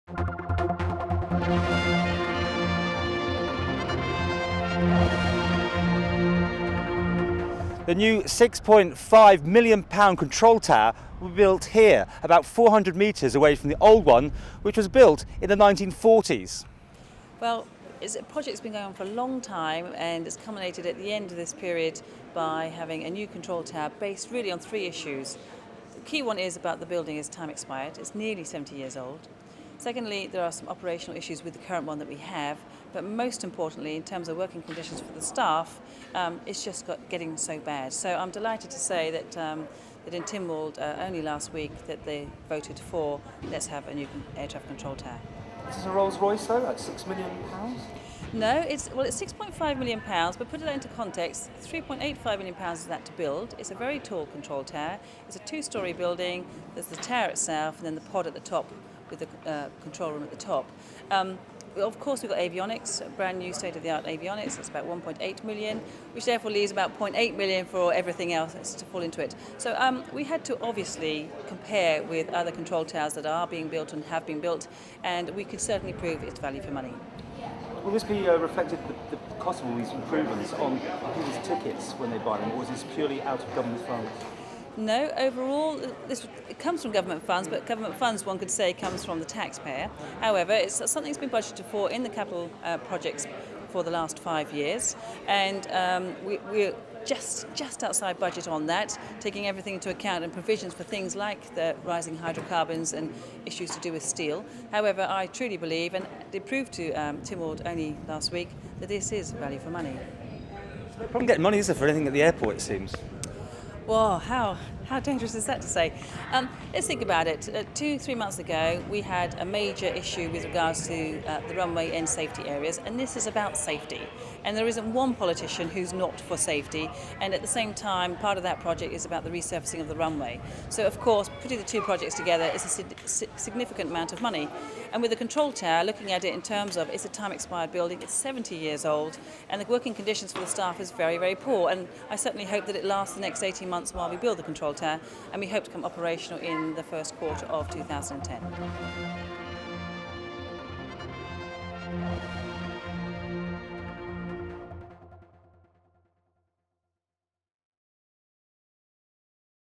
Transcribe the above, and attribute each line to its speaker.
Speaker 1: The new £6.5 million control tower will be built here, about 400 metres away from the old one, which was built in the 1940s.
Speaker 2: Well, it's a project that's been going on for a long time, and it's culminated at the end of this period by having a new control tower based really on three issues. The key one is about the building is time expired. It's nearly 70 years old. Secondly, there are some operational issues with the current one that we have, but most importantly, in terms of working conditions for the staff, it's just getting so bad. So I'm delighted to say that that in Tynwald, only last week, that they voted for let's have a new air traffic control tower.
Speaker 1: This is a Rolls Royce though, at £6 million?
Speaker 2: No, it's £6.5 million, but put it into context, £3.85 million is that to build. It's a very tall control tower. It's a two-storey building. There's the tower itself and then the pod at the top with the control room at the top. Of course, we've got avionics, brand new state-of-the-art avionics. It's about 1.8 million, which therefore leaves about 0.8 million for everything else to fall into it. So we had to obviously compare with other control towers that are being built and have been built, and we could certainly prove its value for money.
Speaker 1: Will this be reflected, the cost of all these improvements, on people's tickets when they buy them, or is this purely out of government funds?
Speaker 2: No, overall, it comes from government funds, but government funds, one could say, comes from the taxpayer. However, it's something that's been budgeted for in the capital projects for the last 5 years, and we're just outside budget on that, taking everything into account and provisions for things like the rising hydrocarbons and issues to do with steel. However, I truly believe, and they proved to Tynwald only last week, that this is value for money.
Speaker 1: There's no problem getting money, is there, for anything at the airport, it seems?
Speaker 2: Well, how dangerous is that to say? Let's think about it. 2-3 months ago, we had a major issue with regards to the runway and safety areas, and this is about safety. And there isn't one politician who's not for safety, and at the same time, part of that project is about the resurfacing of the runway. So, of course, putting the two projects together is a significant amount of money. And with the control tower, looking at it in terms of it's a time-expired building, it's 70 years old, and the working conditions for the staff is very, very poor. And I certainly hope that it lasts the next 18 months while we build the control tower, and we hope to come operational in the first quarter of 2010.